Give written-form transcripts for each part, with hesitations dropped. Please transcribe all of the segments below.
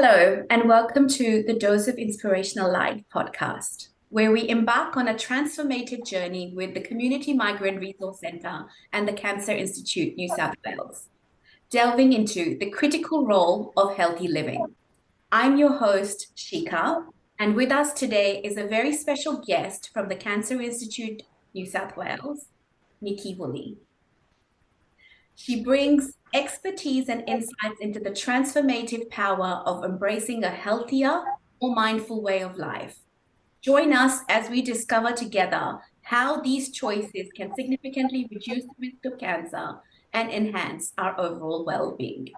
Hello, and welcome to the Dose of Inspirational Life podcast, where we embark on a transformative journey with the Community Migrant Resource Centre and the Cancer Institute New South Wales, delving into the critical role of healthy living. I'm your host, Shika, and with us today is a very special guest from the Cancer Institute New South Wales, Nikki Woolley. She brings expertise and insights into the transformative power of embracing a healthier, more mindful way of life. Join us as we discover together how these choices can significantly reduce the risk of cancer and enhance our overall well-being.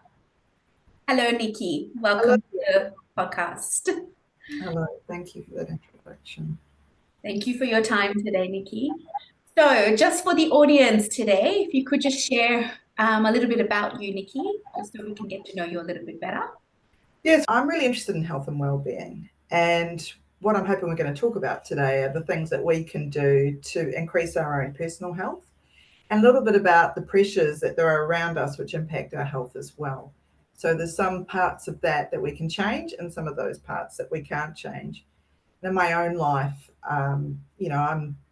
Hello, Nikki. Welcome to the podcast. Hello, thank you for that introduction. Thank you for your time today, Nikki. So just for the audience today, if you could just share a little bit about you, Nikki, just so we can get to know you a little bit better. Yes, I'm really interested in health and well-being, and what I'm hoping we're going to talk about today are the things that we can do to increase our own personal health, and a little bit about the pressures that there are around us which impact our health as well. So there's some parts of that we can change and some of those parts that we can't change. In my own life, I'm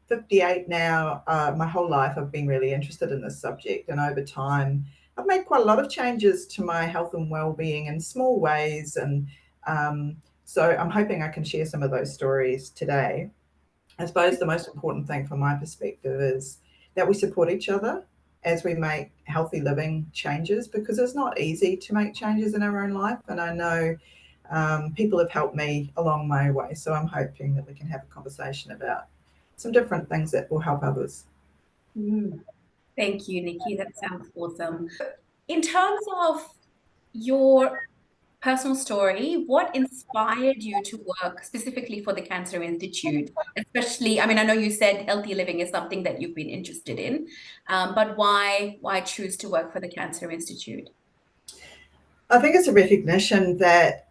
58 now. My whole life I've been really interested in this subject, and over time I've made quite a lot of changes to my health and well-being in small ways, and so I'm hoping I can share some of those stories today. I suppose the most important thing from my perspective is that we support each other as we make healthy living changes, because it's not easy to make changes in our own life, and I know people have helped me along my way. So I'm hoping that we can have a conversation about some different things that will help others. Thank you, Nikki. That sounds awesome. In terms of your personal story, what inspired you to work specifically for the Cancer Institute? Especially, I mean, I know you said healthy living is something that you've been interested in, but why choose to work for the Cancer Institute? I think it's a recognition that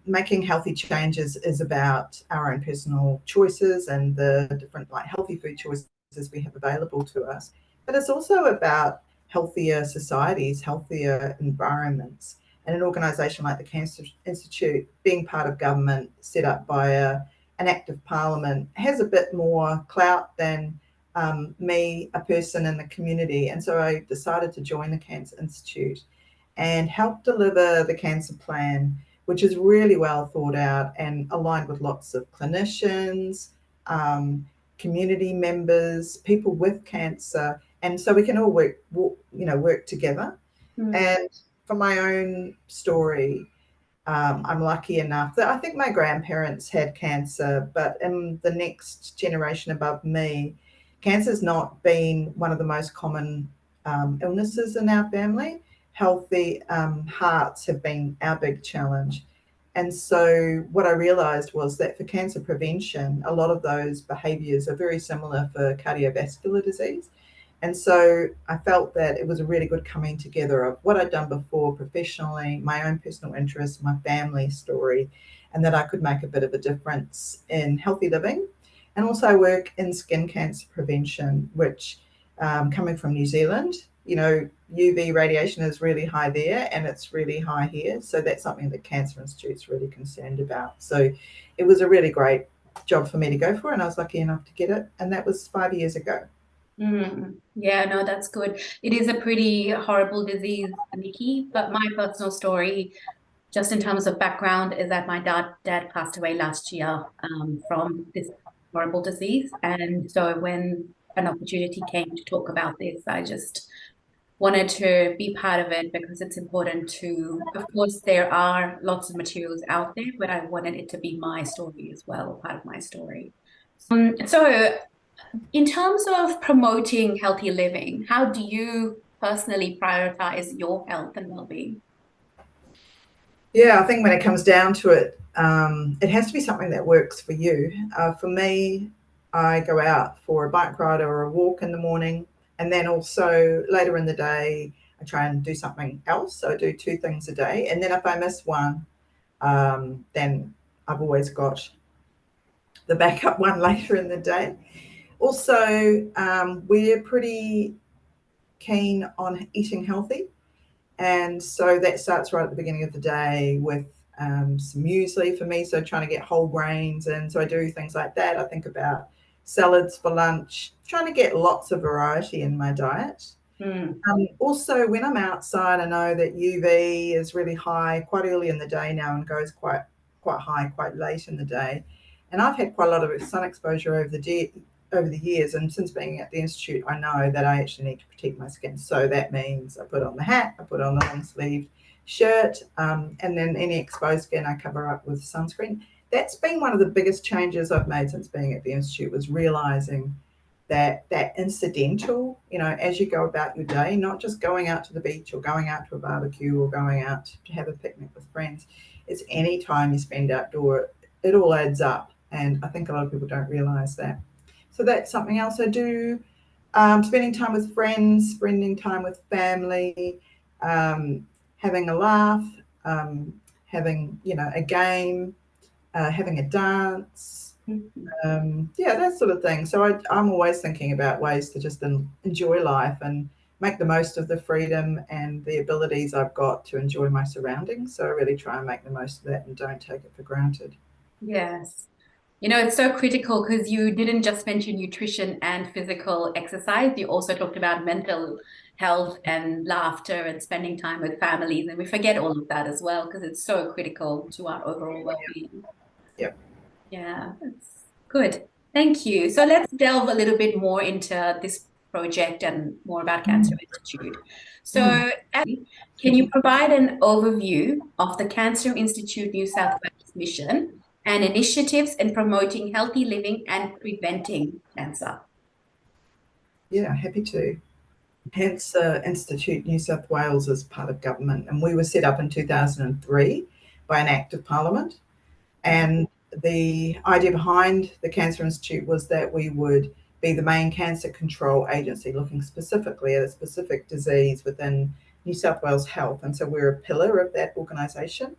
making healthy changes is about our own personal choices and the different healthy food choices we have available to us. But it's also about healthier societies, healthier environments. And an organisation like the Cancer Institute, being part of government, set up by an act of parliament, has a bit more clout than me, a person in the community. And so I decided to join the Cancer Institute and help deliver the cancer plan, which is really well thought out and aligned with lots of clinicians, community members, people with cancer, and so we can all work together. And for my own story, I'm lucky enough that I think my grandparents had cancer, but in the next generation above me, cancer's not been one of the most common illnesses in our family. Healthy hearts have been our big challenge. And so what I realized was that for cancer prevention, a lot of those behaviors are very similar for cardiovascular disease. And so I felt that it was a really good coming together of what I'd done before professionally, my own personal interests, my family story, and that I could make a bit of a difference in healthy living. And also I work in skin cancer prevention, which coming from New Zealand, UV radiation is really high there and it's really high here. So that's something that Cancer Institute's really concerned about. So it was a really great job for me to go for, and I was lucky enough to get it. And that was 5 years ago. Yeah, no, that's good. It is a pretty horrible disease, Nikki, but my personal story, just in terms of background, is that my dad passed away last year from this horrible disease. And so when an opportunity came to talk about this, I just wanted to be part of it because it's important to, of course, there are lots of materials out there, but I wanted it to be my story as well, part of my story. So in terms of promoting healthy living, how do you personally prioritize your health and well-being? Yeah, I think when it comes down to it, it has to be something that works for you. For me, I go out for a bike ride or a walk in the morning, and then also later in the day, I try and do something else. So I do 2 things a day, and then if I miss one, then I've always got the backup one later in the day. Also, we're pretty keen on eating healthy. And so that starts right at the beginning of the day with some muesli for me, so trying to get whole grains in. So I do things like that. I think about salads for lunch, trying to get lots of variety in my diet. Also, when I'm outside, I know that UV is really high quite early in the day now and goes quite high quite late in the day. And I've had quite a lot of sun exposure over the years, and since being at the Institute, I know that I actually need to protect my skin. So that means I put on the hat, I put on the long sleeved shirt, and then any exposed skin I cover up with sunscreen. That's been one of the biggest changes I've made since being at the Institute, was realizing that incidental, as you go about your day, not just going out to the beach or going out to a barbecue or going out to have a picnic with friends, it's any time you spend outdoor, it all adds up. And I think a lot of people don't realize that. So that's something else I do. Spending time with friends, spending time with family, having a laugh, having, a game, having a dance, that sort of thing. So I'm always thinking about ways to just enjoy life and make the most of the freedom and the abilities I've got to enjoy my surroundings. So I really try and make the most of that and don't take it for granted. Yes. It's so critical because you didn't just mention nutrition and physical exercise. You also talked about mental health and laughter and spending time with families. And we forget all of that as well because it's so critical to our overall well-being. Yep. Yeah, that's good. Thank you. So let's delve a little bit more into this project and more about Cancer Institute. So can you provide an overview of the Cancer Institute New South Wales mission and initiatives in promoting healthy living and preventing cancer? Yeah, happy to. Cancer Institute New South Wales is part of government, and we were set up in 2003 by an Act of Parliament. And the idea behind the Cancer Institute was that we would be the main cancer control agency, looking specifically at a specific disease within New South Wales Health. And so we're a pillar of that organisation.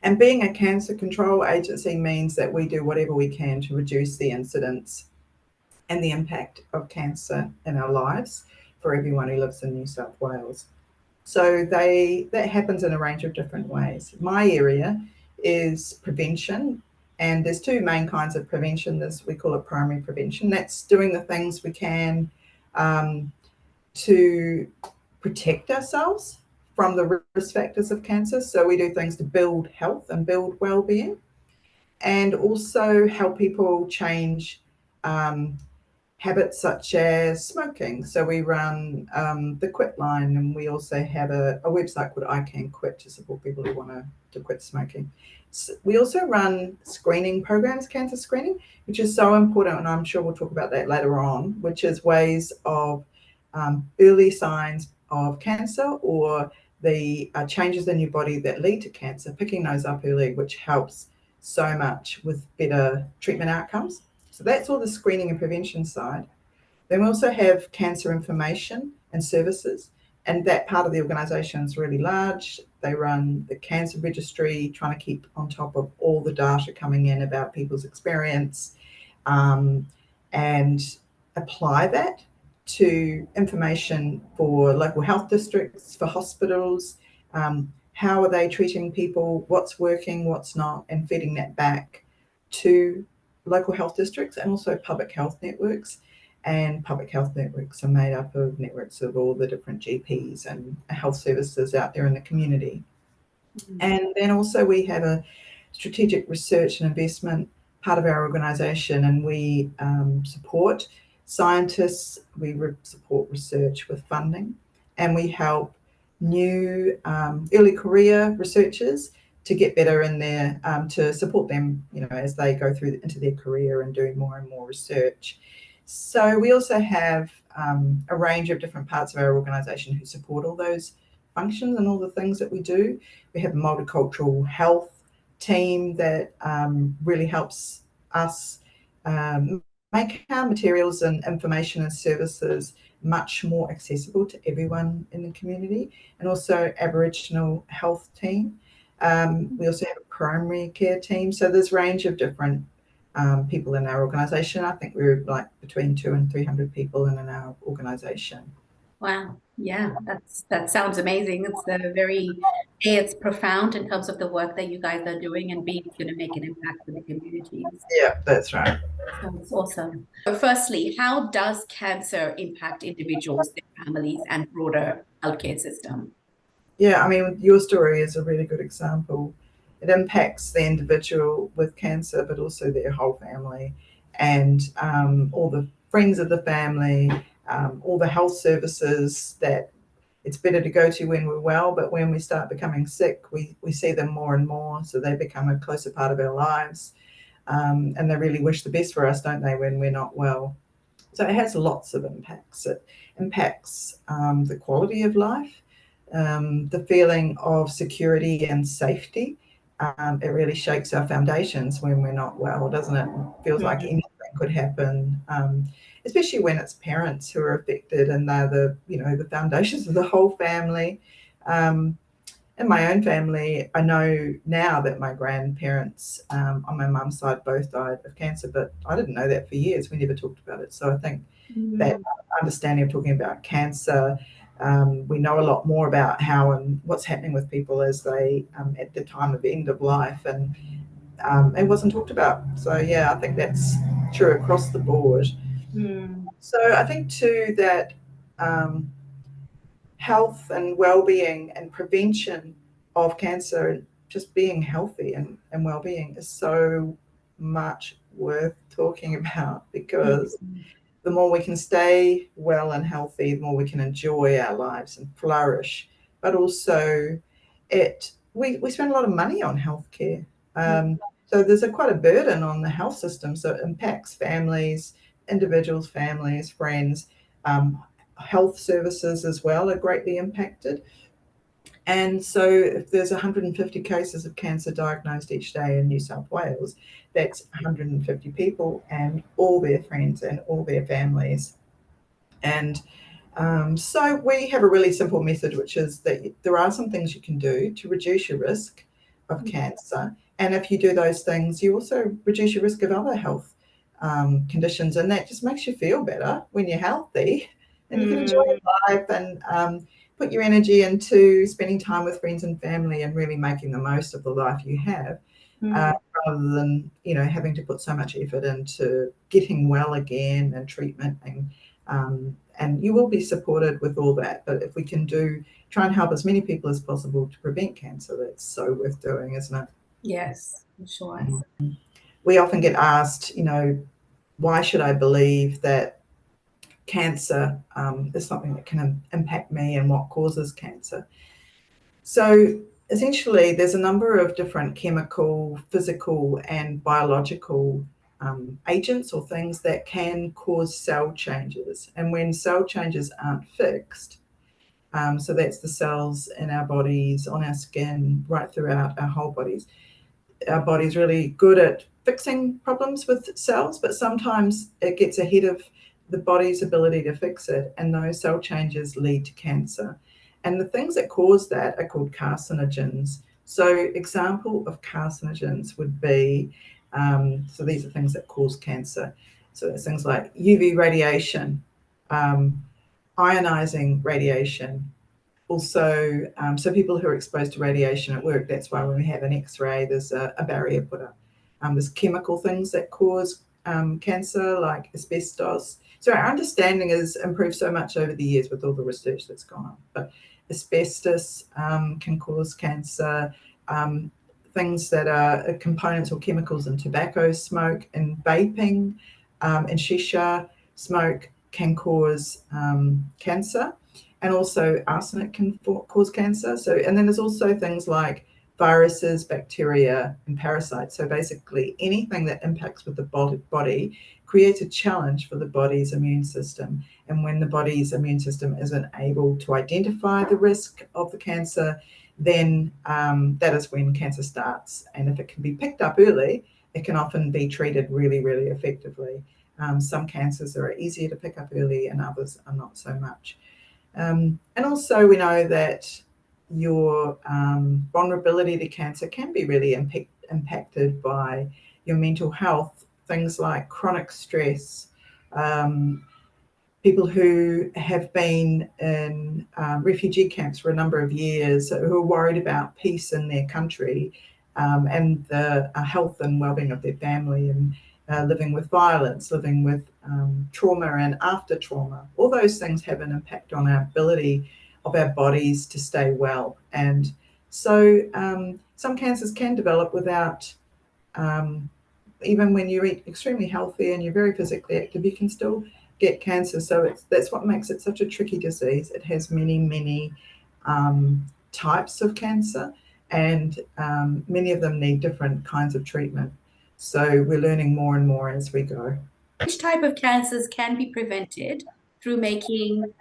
And being a cancer control agency means that we do whatever we can to reduce the incidence and the impact of cancer in our lives for everyone who lives in New South Wales. So that happens in a range of different ways. My area is prevention, and there's two main kinds of prevention. We call it primary prevention. That's doing the things we can to protect ourselves from the risk factors of cancer. So we do things to build health and build well-being, and also help people change habits such as smoking. So we run the Quitline, and we also have a website called I Can Quit to support people who want to quit smoking. So we also run screening programs, cancer screening, which is so important, and I'm sure we'll talk about that later on, which is ways of early signs of cancer or the changes in your body that lead to cancer, picking those up early, which helps so much with better treatment outcomes. So that's all the screening and prevention side. Then we also have cancer information and services, and that part of the organisation is really large. They run the cancer registry, trying to keep on top of all the data coming in about people's experience, and apply that to information for local health districts, for hospitals. How are they treating people, what's working, what's not, and feeding that back to local health districts and also public health networks. And public health networks are made up of networks of all the different GPs and health services out there in the community. And then also we have a strategic research and investment part of our organisation, and we support scientists, we support research with funding, and we help new early career researchers to get better in their, to support them, as they go through into their career and doing more and more research. So we also have a range of different parts of our organisation who support all those functions and all the things that we do. We have a multicultural health team that really helps us make our materials and information and services much more accessible to everyone in the community, and also Aboriginal health team. We also have a primary care team. So there's a range of different people in our organisation. I think we're like between 200 and 300 people in our organisation. Wow. Yeah, that sounds amazing. It's profound in terms of the work that you guys are doing and being going to make an impact with the communities. Yeah, that's right. So it's awesome. So firstly, how does cancer impact individuals, their families, and broader healthcare system? Yeah, I mean, your story is a really good example. It impacts the individual with cancer, but also their whole family and all the friends of the family, all the health services that it's better to go to when we're well, but when we start becoming sick, we see them more and more. So they become a closer part of our lives. And they really wish the best for us, don't they, when we're not well? So it has lots of impacts. It impacts the quality of life, the feeling of security and safety. It really shakes our foundations when we're not well, doesn't it? It feels like anything could happen, especially when it's parents who are affected and they're the foundations of the whole family. In my own family, I know now that my grandparents on my mum's side both died of cancer, but I didn't know that for years. We never talked about it. So I think that understanding of talking about cancer, we know a lot more about how and what's happening with people as they at the time of end of life, and it wasn't talked about. So yeah, I think that's true across the board. Mm. So I think too that um, health and well-being and prevention of cancer and just being healthy and well-being is so much worth talking about, because the more we can stay well and healthy, the more we can enjoy our lives and flourish. But also, we spend a lot of money on healthcare. So there's quite a burden on the health system. So it impacts families, individuals, families, friends. Health services as well are greatly impacted. And so if there's 150 cases of cancer diagnosed each day in New South Wales, that's 150 people and all their friends and all their families. And so we have a really simple method, which is that there are some things you can do to reduce your risk of cancer. And if you do those things, you also reduce your risk of other health conditions. And that just makes you feel better when you're healthy and you can enjoy life and put your energy into spending time with friends and family and really making the most of the life you have. Rather than having to put so much effort into getting well again and treatment, and you will be supported with all that. But if we can try and help as many people as possible to prevent cancer, that's so worth doing, isn't it? Yes, for sure. We often get asked, why should I believe that cancer is something that can impact me and what causes cancer? So essentially, there's a number of different chemical, physical, and biological agents or things that can cause cell changes. And when cell changes aren't fixed, so that's the cells in our bodies, on our skin, right throughout our whole bodies. Our body's really good at fixing problems with cells, but sometimes it gets ahead of the body's ability to fix it, and those cell changes lead to cancer. And the things that cause that are called carcinogens. So example of carcinogens would be, so these are things that cause cancer. So it's things like UV radiation, ionizing radiation. Also, so people who are exposed to radiation at work, that's why when we have an X-ray, there's a barrier put up. There's chemical things that cause cancer, like asbestos. So our understanding has improved so much over the years with all the research that's gone on. But asbestos can cause cancer. Things that are components or chemicals in tobacco smoke and vaping and shisha smoke can cause cancer. And also arsenic can cause cancer. So, and then there's also things like viruses, bacteria, and parasites. So basically anything that impacts with the body creates a challenge for the body's immune system. And when the body's immune system isn't able to identify the risk of the cancer, then that is when cancer starts. And if it can be picked up early, it can often be treated really, really effectively. Some cancers are easier to pick up early and others are not so much. And also we know that your vulnerability to cancer can be really impacted by your mental health, things like chronic stress, people who have been in refugee camps for a number of years, who are worried about peace in their country, and the health and well-being of their family, and living with violence, living with trauma and after trauma. All those things have an impact on our ability of our bodies to stay well. And so some cancers can develop without, even when you eat extremely healthy and you're very physically active, you can still get cancer. So that's what makes it such a tricky disease. It has many types of cancer, and many of them need different kinds of treatment. So we're learning more and more as we go. Which type of cancers can be prevented through making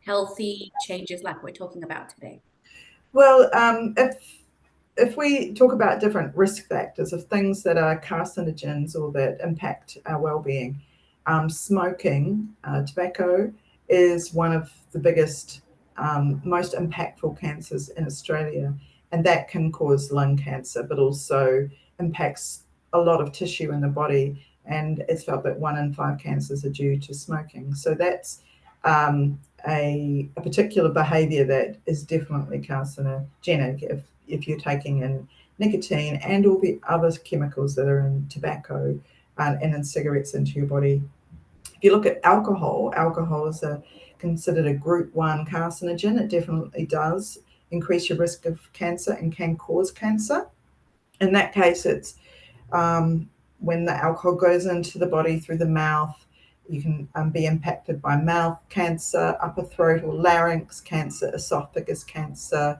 healthy changes like we're talking about today? Well, if we talk about different risk factors of things that are carcinogens or that impact our well-being, smoking, tobacco is one of the biggest, most impactful cancers in Australia, and that can cause lung cancer, but also impacts a lot of tissue in the body. And it's felt that 1 in 5 cancers are due to smoking. So that's a particular behaviour that is definitely carcinogenic if you're taking in nicotine and all the other chemicals that are in tobacco and in cigarettes into your body. If you look at alcohol, alcohol is considered a group 1 carcinogen. It definitely does increase your risk of cancer and can cause cancer. In that case, it's when the alcohol goes into the body through the mouth. You can be impacted by mouth cancer, upper throat or larynx cancer, esophagus cancer.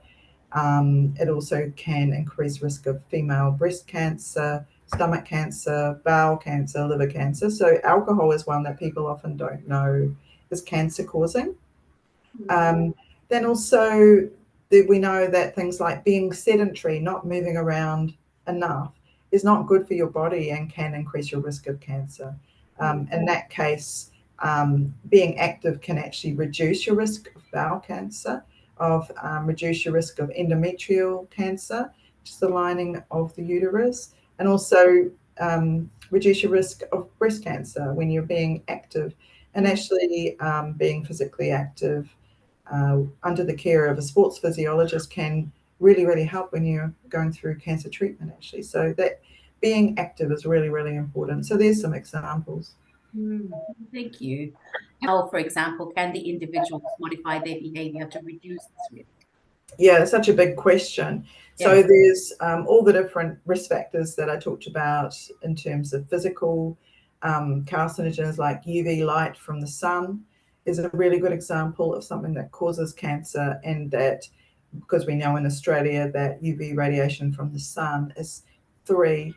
It also can increase risk of female breast cancer, stomach cancer, bowel cancer, liver cancer. So alcohol is one that people often don't know is cancer causing. Then also we know that things like being sedentary, not moving around enough, is not good for your body and can increase your risk of cancer. In that case, being active can actually reduce your risk of bowel cancer, reduce your risk of endometrial cancer, which is the lining of the uterus, and also reduce your risk of breast cancer when you're being active. And actually being physically active under the care of a sports physiologist can really help when you're going through cancer treatment, actually. So that being active is really important. So there's some examples. Thank you. How, for example, can the individuals modify their behavior to reduce this risk? Yeah, it's such a big question. So there's all the different risk factors that I talked about in terms of physical carcinogens, like UV light from the sun is a really good example of something that causes cancer, and that because we know in Australia that UV radiation from the sun is 3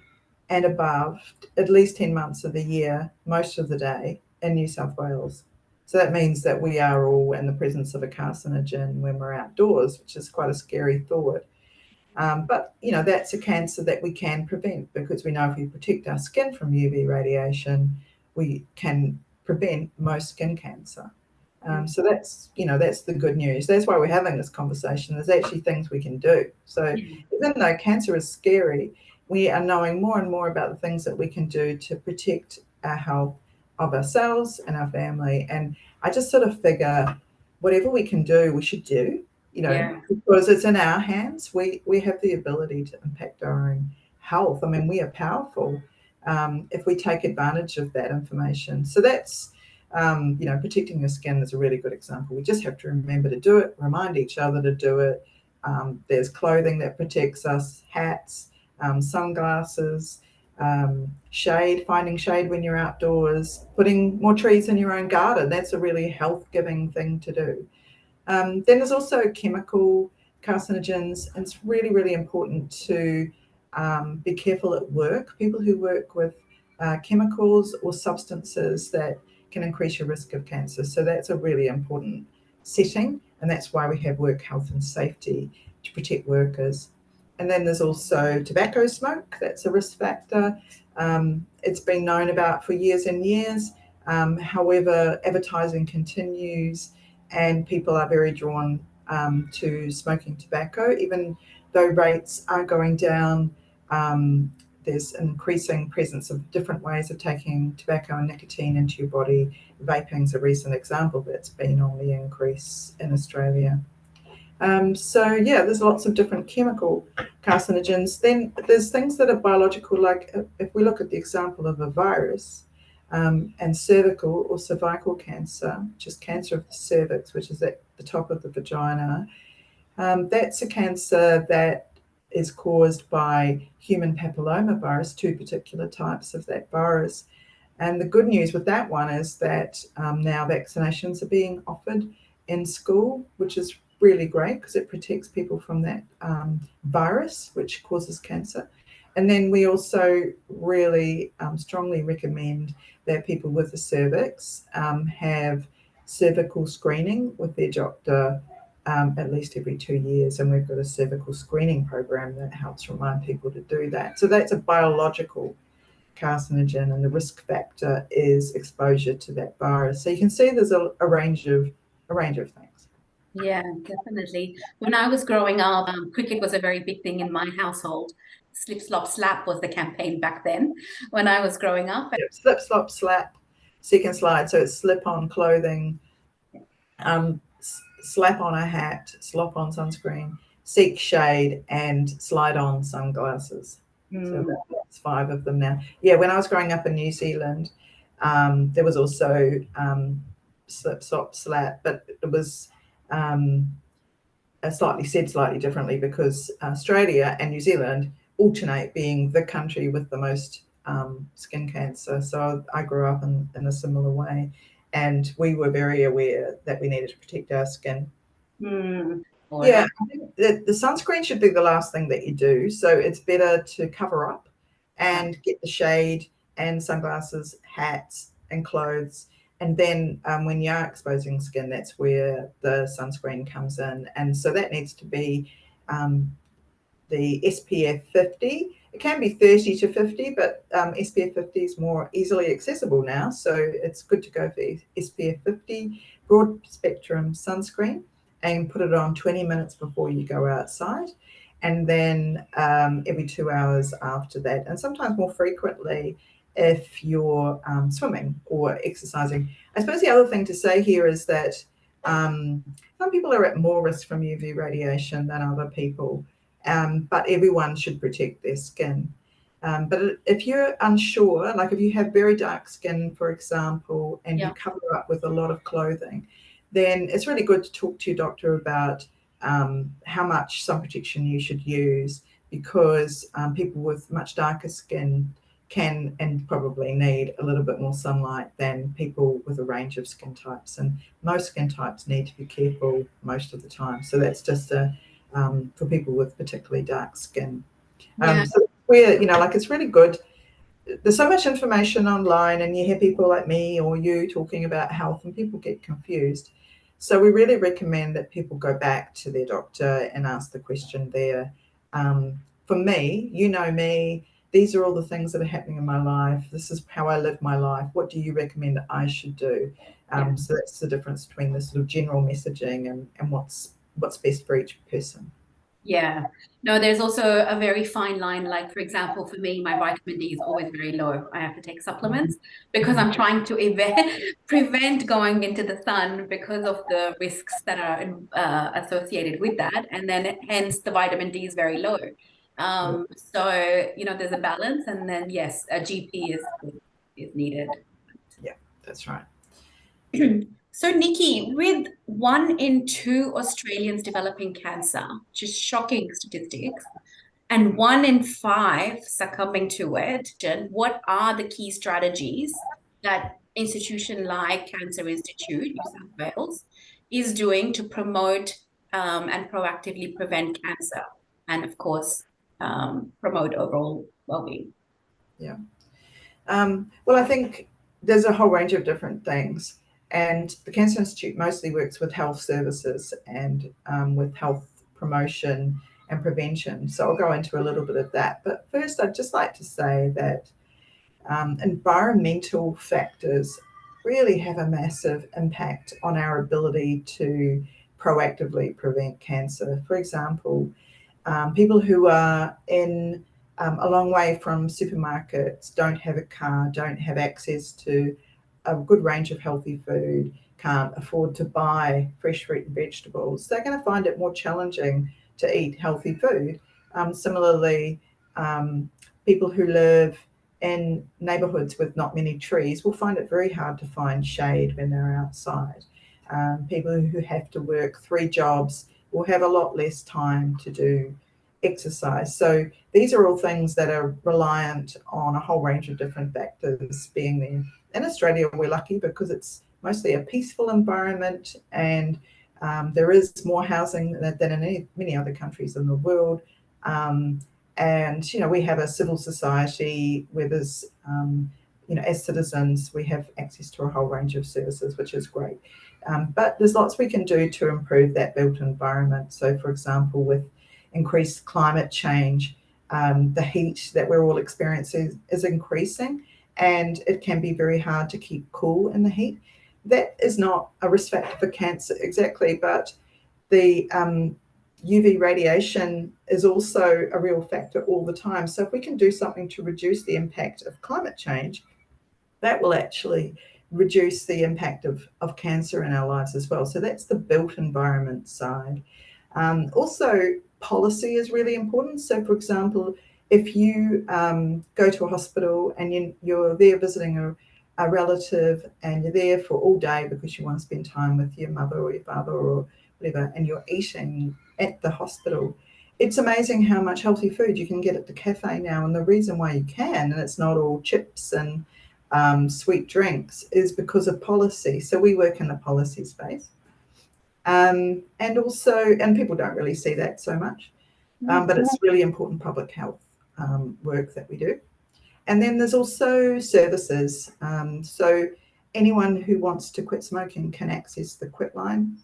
and above at least 10 months of the year, most of the day in New South Wales. So that means that we are all in the presence of a carcinogen when we're outdoors, which is quite a scary thought. But, that's a cancer that we can prevent, because we know if we protect our skin from UV radiation, we can prevent most skin cancer. So that's the good news. That's why we're having this conversation. There's actually things we can do. So even though cancer is scary, we are knowing more and more about the things that we can do to protect our health of ourselves and our family. And I just sort of figure whatever we can do, we should do, because it's in our hands. We have the ability to impact our own health. I mean, we are powerful if we take advantage of that information. So that's, protecting your skin is a really good example. We just have to remember to do it, remind each other to do it. There's clothing that protects us, hats, sunglasses, shade, finding shade when you're outdoors, putting more trees in your own garden. That's a really health-giving thing to do. Then there's also chemical carcinogens, and it's really important to be careful at work. People who work with chemicals or substances that can increase your risk of cancer. So that's a really important setting, and that's why we have work health and safety to protect workers. And then there's also tobacco smoke. That's a risk factor. It's been known about for years and years. However, advertising continues, and people are very drawn to smoking tobacco, even though rates are going down. there's an increasing presence of different ways of taking tobacco and nicotine into your body. Vaping's a recent example that's been on the increase in Australia. So yeah, there's lots of different chemical carcinogens. Then there's things that are biological, like if we look at the example of a virus, and cervical or cervical cancer, which is cancer of the cervix, which is at the top of the vagina. That's a cancer that is caused by human papillomavirus, two particular types of that virus. And the good news with that one is that now vaccinations are being offered in school, which is really great because it protects people from that virus, which causes cancer. And then we also really strongly recommend that people with the cervix have cervical screening with their doctor at least every 2 years. And we've got a cervical screening program that helps remind people to do that. So that's a biological carcinogen, and the risk factor is exposure to that virus. So you can see there's a range of things. Yeah, definitely. When I was growing up, cricket was a very big thing in my household. Slip, slop, slap was the campaign back then when I was growing up. Yep. Slip, slop, slap, second slide. So it's slip on clothing, slap on a hat, slop on sunscreen, seek shade, and slide on sunglasses. So that's 5 of them now. Yeah, when I was growing up in New Zealand, there was also slip, slop, slap, but it was slightly differently because Australia and New Zealand alternate being the country with the most skin cancer. So I grew up in a similar way, and we were very aware that we needed to protect our skin. Yeah, I think that the sunscreen should be the last thing that you do. So it's better to cover up and get the shade and sunglasses, hats and clothes. And then when you are exposing skin, that's where the sunscreen comes in. And so that needs to be the SPF 50. It can be 30 to 50, but SPF 50 is more easily accessible now. So it's good to go for SPF 50, broad spectrum sunscreen, and put it on 20 minutes before you go outside. And then every 2 hours after that, and sometimes more frequently if you're swimming or exercising. I suppose the other thing to say here is that some people are at more risk from UV radiation than other people, but everyone should protect their skin. But if you're unsure, like if you have very dark skin, for example, and you cover up with a lot of clothing, then it's really good to talk to your doctor about how much sun protection you should use, because people with much darker skin can and probably need a little bit more sunlight than people with a range of skin types. And most skin types need to be careful most of the time. So that's just for people with particularly dark skin. So we're, like it's really good. There's so much information online, and you hear people like me or you talking about health and people get confused. So we really recommend that people go back to their doctor and ask the question there. For me, me, these are all the things that are happening in my life. This is how I live my life. What do you recommend that I should do? So that's the difference between the sort of general messaging and what's best for each person. Yeah. No, there's also a very fine line. Like, for example, for me, my vitamin D is always very low. I have to take supplements because I'm trying to prevent going into the sun because of the risks that are associated with that. And then hence the vitamin D is very low. So, there's a balance. And then, yes, a GP is needed. Yeah, that's right. So, Nikki, with 1 in 2 Australians developing cancer, which is shocking statistics, and 1 in 5 succumbing to it, what are the key strategies that institution like Cancer Institute, New South Wales, is doing to promote and proactively prevent cancer and, of course, promote overall well-being? Yeah. Well, I think there's a whole range of different things. And the Cancer Institute mostly works with health services and with health promotion and prevention. So I'll go into a little bit of that. But first, I'd just like to say that environmental factors really have a massive impact on our ability to proactively prevent cancer. For example, people who are in a long way from supermarkets, don't have a car, don't have access to a good range of healthy food, can't afford to buy fresh fruit and vegetables, they're going to find it more challenging to eat healthy food. Similarly, people who live in neighbourhoods with not many trees will find it very hard to find shade when they're outside. People who have to work 3 jobs will have a lot less time to do exercise. So these are all things that are reliant on a whole range of different factors being there. In Australia, we're lucky because it's mostly a peaceful environment, and there is more housing than in many other countries in the world. And, you know, we have a civil society where there's, you know, as citizens, we have access to a whole range of services, which is great. But there's lots we can do to improve that built environment. So, for example, with increased climate change, the heat that we're all experiencing is increasing, and it can be very hard to keep cool in the heat. That is not a risk factor for cancer exactly, but the UV radiation is also a real factor all the time. So if we can do something to reduce the impact of climate change, that will actually reduce the impact of cancer in our lives as well. So that's the built environment side. Also, policy is really important. So, for example, if you go to a hospital and you're there visiting a relative and you're there for all day because you want to spend time with your mother or your father or whatever, and you're eating at the hospital, it's amazing how much healthy food you can get at the cafe now. And the reason why you can, and it's not all chips and sweet drinks, is because of policy. So we work in the policy space. And people don't really see that so much, but it's really important public health work that we do. And then there's also services. So anyone who wants to quit smoking can access the Quitline,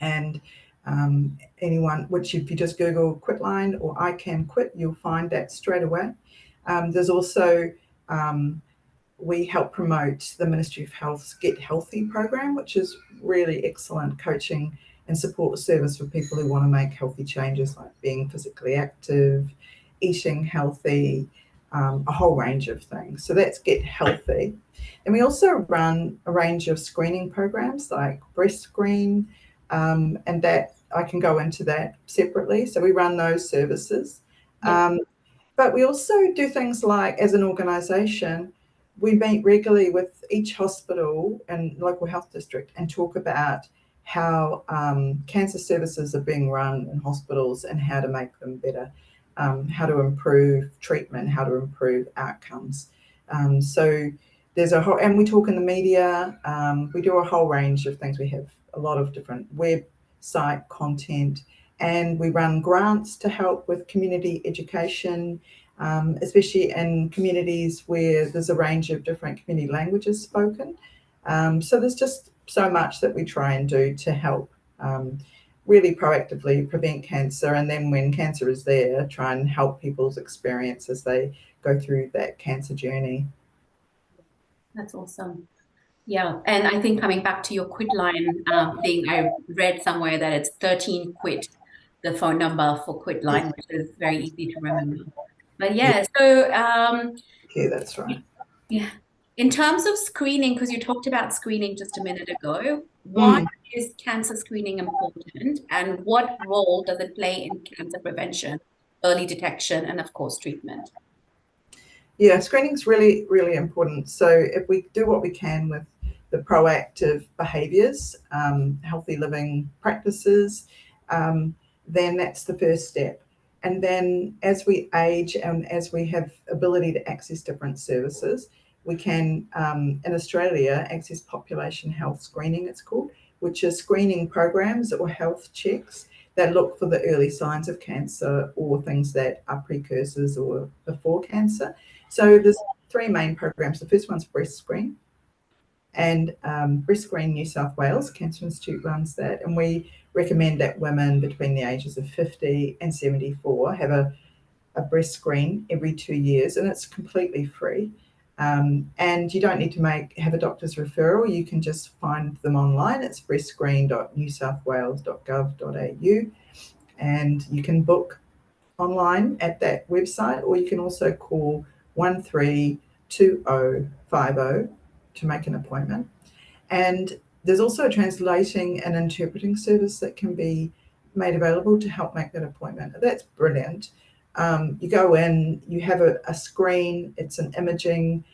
and anyone, which if you just Google Quitline or I Can Quit, you'll find that straight away. There's also we help promote the Ministry of Health's Get Healthy program, which is really excellent coaching and support service for people who want to make healthy changes, like being physically active, eating healthy, a whole range of things. So that's Get Healthy. And we also run a range of screening programs like BreastScreen, and that I can go into that separately. So we run those services. Yeah. But we also do things like, as an organisation, we meet regularly with each hospital and local health district and talk about how cancer services are being run in hospitals and how to make them better, how to improve treatment, how to improve outcomes. So there's a whole, and we talk in the media, we do a whole range of things. We have a lot of different website content, and we run grants to help with community education, especially in communities where there's a range of different community languages spoken. So there's just so much that we try and do to help really proactively prevent cancer, and then when cancer is there, try and help people's experience as they go through that cancer journey. That's awesome. Yeah, and I think coming back to your Quitline thing, I read somewhere that it's 13 Quit, the phone number for Quitline, which is very easy to remember. But yeah, so yeah, that's right. Yeah, in terms of screening, because you talked about screening just a minute ago, why is cancer screening important, and what role does it play in cancer prevention, early detection, and of course treatment? Yeah, screening is really, really important. So if we do what we can with the proactive behaviours, healthy living practices, then that's the first step. And then as we age and as we have ability to access different services, we can, in Australia, access population health screening, it's called, which is screening programs or health checks that look for the early signs of cancer or things that are precursors or before cancer. So there's 3 main programs. The first one's BreastScreen, and BreastScreen New South Wales, Cancer Institute runs that, and we recommend that women between the ages of 50 and 74 have a breast screen every 2 years, and it's completely free. And you don't need to have a doctor's referral. You can just find them online. It's breastscreen.newsouthwales.gov.au, and you can book online at that website, or you can also call 132050 to make an appointment. And there's also a translating and interpreting service that can be made available to help make that appointment. That's brilliant. You go in, you have a screen, it's an imaging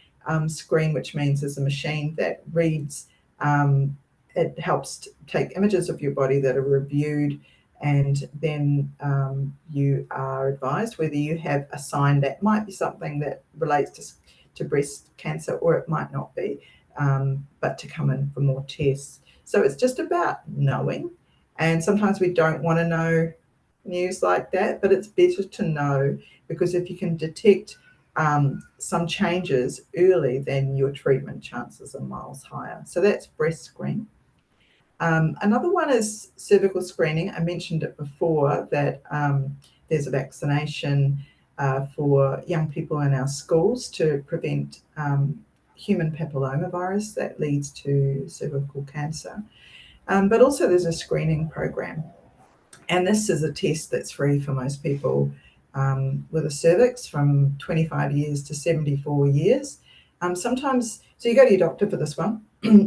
screen, which means there's a machine that reads, it helps take images of your body that are reviewed, and then you are advised whether you have a sign that might be something that relates to breast cancer, or it might not be, but to come in for more tests. So it's just about knowing, and sometimes we don't want to know news like that, but it's better to know, because if you can detect some changes early, then your treatment chances are miles higher. So that's BreastScreen. Another one is cervical screening. I mentioned it before that there's a vaccination for young people in our schools to prevent human papillomavirus that leads to cervical cancer. But also there's a screening program. And this is a test that's free for most people with a cervix from 25 years to 74 years. Sometimes, so you go to your doctor for this one.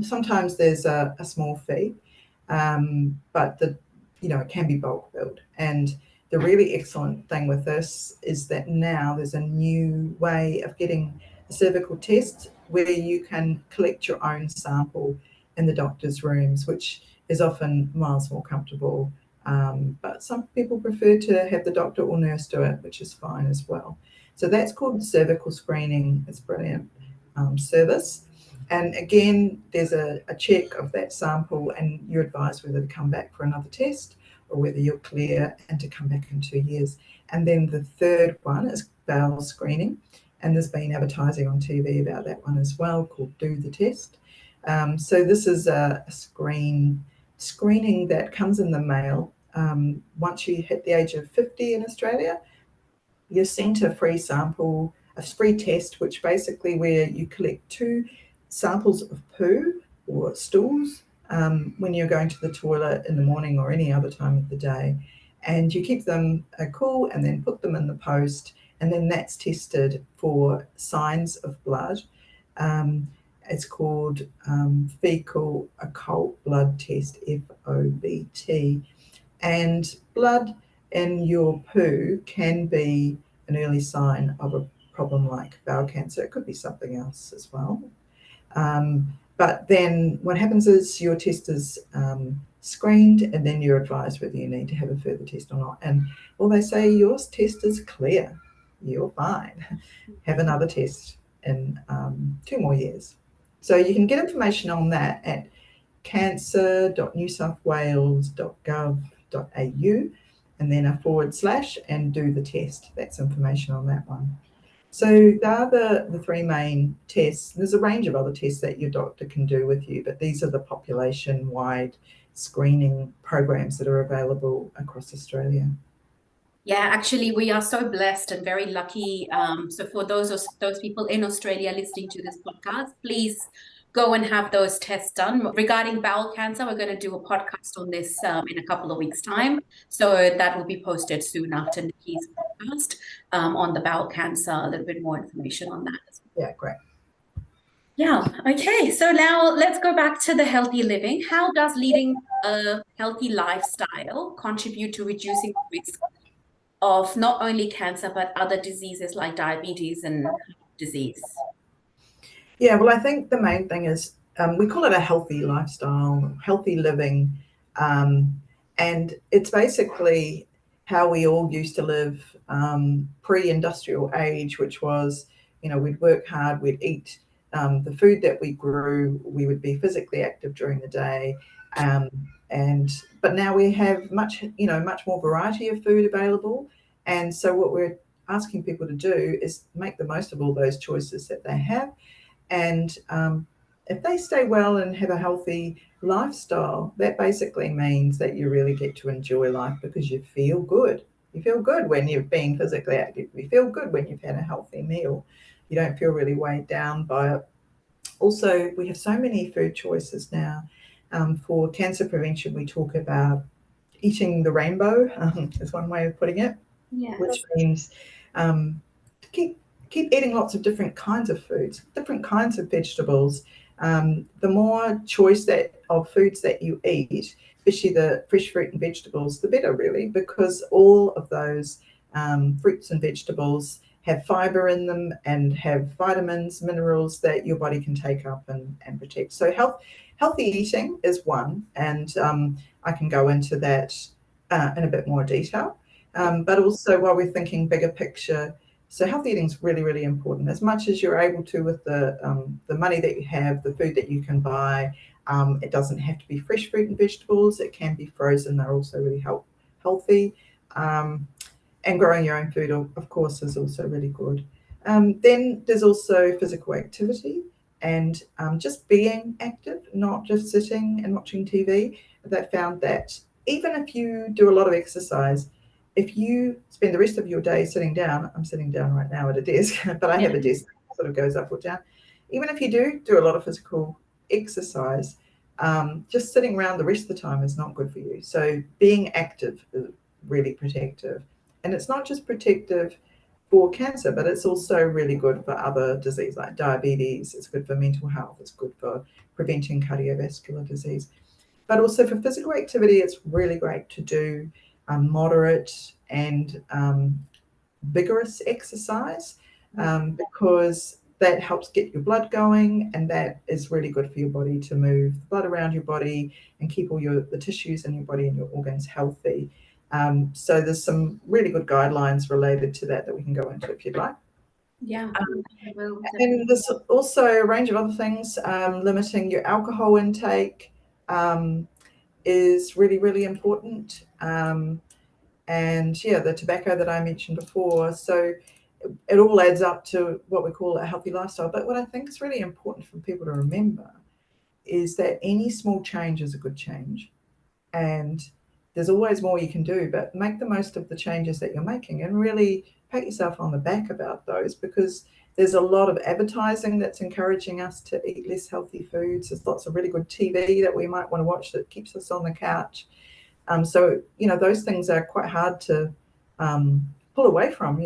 Sometimes there's a small fee, but it can be bulk billed. And the really excellent thing with this is that now there's a new way of getting a cervical test where you can collect your own sample in the doctor's rooms, which is often miles more comfortable. But some people prefer to have the doctor or nurse do it, which is fine as well. So that's called cervical screening. It's a brilliant service. And again, there's a check of that sample, and you're advised whether to come back for another test or whether you're clear and to come back in 2 years. And then the third one is bowel screening. And there's been advertising on TV about that one as well, called Do the Test. So this is a screening that comes in the mail. Once you hit the age of 50 in Australia, you're sent a free sample, a free test, which basically where you collect 2 samples of poo or stools when you're going to the toilet in the morning or any other time of the day. And you keep them cool and then put them in the post, and then that's tested for signs of blood. It's called fecal occult blood test, FOBT. And blood in your poo can be an early sign of a problem like bowel cancer. It could be something else as well. But then what happens is your test is screened, and then you're advised whether you need to have a further test or not. And they say your test is clear, you're fine. Have another test in 2 more years. So you can get information on that at cancer.newsouthwales.gov.au, and then a / and do the test. That's information on that one. So they are the 3 main tests. There's a range of other tests that your doctor can do with you, but these are the population-wide screening programs that are available across Australia. Yeah, actually, we are so blessed and very lucky. So for those people in Australia listening to this podcast, please go and have those tests done. Regarding bowel cancer, we're going to do a podcast on this in a couple of weeks' time. So that will be posted soon after Nikki's podcast on the bowel cancer, a little bit more information on that as well. Yeah, great. Yeah, okay. So now let's go back to the healthy living. How does leading a healthy lifestyle contribute to reducing the risk of not only cancer, but other diseases like diabetes and disease? Yeah, well, I think the main thing is we call it a healthy lifestyle, healthy living. And it's basically how we all used to live pre-industrial age, which was, we'd work hard, we'd eat the food that we grew, we would be physically active during the day. But now we have much more variety of food available. And so what we're asking people to do is make the most of all those choices that they have. And if they stay well and have a healthy lifestyle, that basically means that you really get to enjoy life because you feel good. You feel good when you're being physically active. You feel good when you've had a healthy meal. You don't feel really weighed down by it. Also, we have so many food choices now. For cancer prevention, we talk about eating the rainbow, is one way of putting it. Yeah. which means um, keep eating lots of different kinds of foods, different kinds of vegetables. The more choice of foods that you eat, especially the fresh fruit and vegetables, the better, really, because all of those fruits and vegetables have fibre in them and have vitamins, minerals that your body can take up and protect. So healthy eating is one, and I can go into that in a bit more detail. But also, while we're thinking bigger picture, so healthy eating is really, really important. As much as you're able to with the money that you have, the food that you can buy, it doesn't have to be fresh fruit and vegetables. It can be frozen. They're also really healthy. And growing your own food, of course, is also really good. Then there's also physical activity and just being active, not just sitting and watching TV. They found that even if you do a lot of exercise, if you spend the rest of your day sitting down, I'm sitting down right now at a desk, but I have a desk that sort of goes up or down. Even if you do a lot of physical exercise, just sitting around the rest of the time is not good for you. So being active is really protective. And it's not just protective for cancer, but it's also really good for other disease like diabetes. It's good for mental health. It's good for preventing cardiovascular disease. But also for physical activity, it's really great to do moderate and vigorous exercise because that helps get your blood going, and that is really good for your body to move the blood around your body and keep all the tissues in your body and your organs healthy. So there's some really good guidelines related to that we can go into if you'd like. Yeah. And there's also a range of other things. Limiting your alcohol intake is really, really important. And yeah, the tobacco that I mentioned before. So it all adds up to what we call a healthy lifestyle. But what I think is really important for people to remember is that any small change is a good change. And there's always more you can do, but make the most of the changes that you're making and really pat yourself on the back about those, because there's a lot of advertising that's encouraging us to eat less healthy foods. There's lots of really good TV that we might want to watch that keeps us on the couch. So, those things are quite hard to pull away from.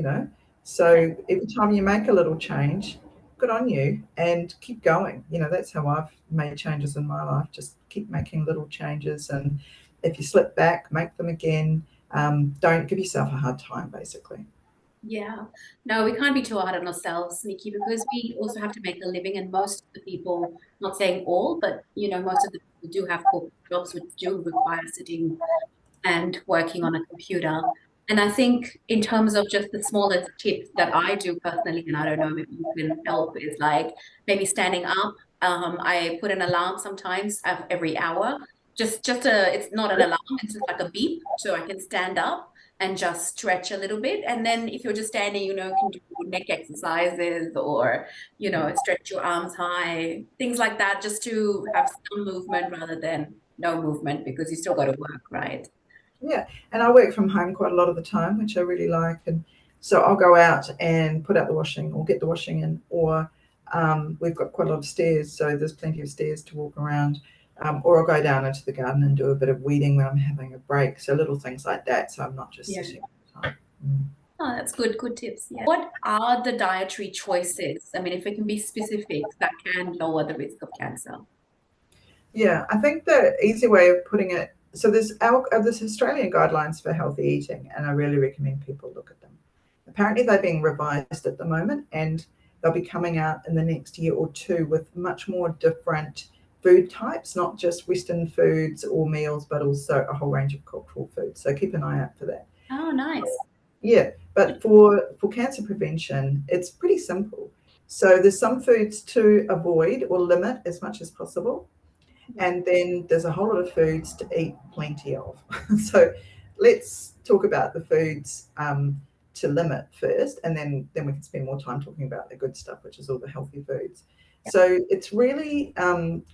So every time you make a little change, good on you and keep going. That's how I've made changes in my life. Just keep making little changes. And if you slip back, make them again. Don't give yourself a hard time, basically. Yeah. No, we can't be too hard on ourselves, Nikki, because we also have to make a living. And most of the people, not saying all, but, most of the people do have corporate jobs which do require sitting and working on a computer. And I think in terms of just the smallest tips that I do personally, and I don't know, maybe you can help, is like maybe standing up. I put an alarm sometimes every hour. It's not an alarm, it's just like a beep. So I can stand up and just stretch a little bit. And then if you're just standing, you can do neck exercises or, stretch your arms high, things like that, just to have some movement rather than no movement, because you still got to work, right? Yeah, and I work from home quite a lot of the time, which I really like. And so I'll go out and put out the washing or get the washing in, or we've got quite a lot of stairs, so there's plenty of stairs to walk around. Or I'll go down into the garden and do a bit of weeding when I'm having a break. So little things like that, so I'm not just sitting all the time. Oh, that's good. Good tips. Yeah. What are the dietary choices? I mean, if it can be specific, that can lower the risk of cancer. Yeah, I think the easy way of putting it, so there's Australian guidelines for healthy eating, and I really recommend people look at them. Apparently they're being revised at the moment, and they'll be coming out in the next year or two with much more different food types, not just Western foods or meals, but also a whole range of cultural foods. So keep an eye out for that. Oh, nice. Yeah, but for cancer prevention, it's pretty simple. So there's some foods to avoid or limit as much as possible. And then there's a whole lot of foods to eat plenty of. So let's talk about the foods to limit first, and then we can spend more time talking about the good stuff, which is all the healthy foods. So it's really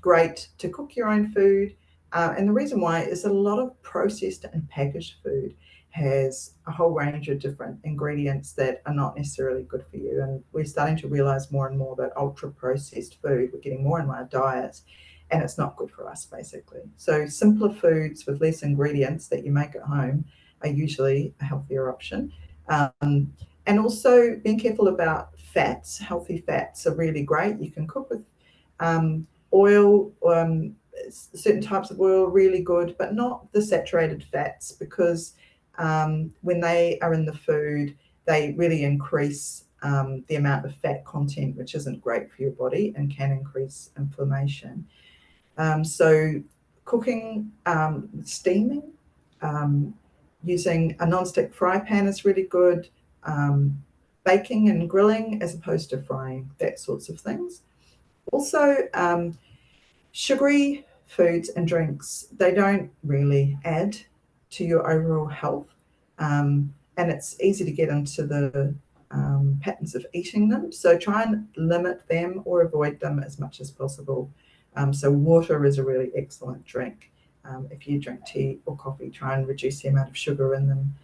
great to cook your own food. And the reason why is that a lot of processed and packaged food has a whole range of different ingredients that are not necessarily good for you. And we're starting to realize more and more that ultra processed food, we're getting more in our diets, and it's not good for us, basically. So simpler foods with less ingredients that you make at home are usually a healthier option. And also being careful about fats. Healthy fats are really great. You can cook with oil, certain types of oil, really good, but not the saturated fats, because when they are in the food, they really increase the amount of fat content, which isn't great for your body and can increase inflammation. So cooking, steaming, using a non-stick fry pan is really good. Baking and grilling as opposed to frying, that sorts of things. Also, sugary foods and drinks, they don't really add to your overall health. And it's easy to get into the patterns of eating them. So try and limit them or avoid them as much as possible. So water is a really excellent drink. If you drink tea or coffee, try and reduce the amount of sugar in them.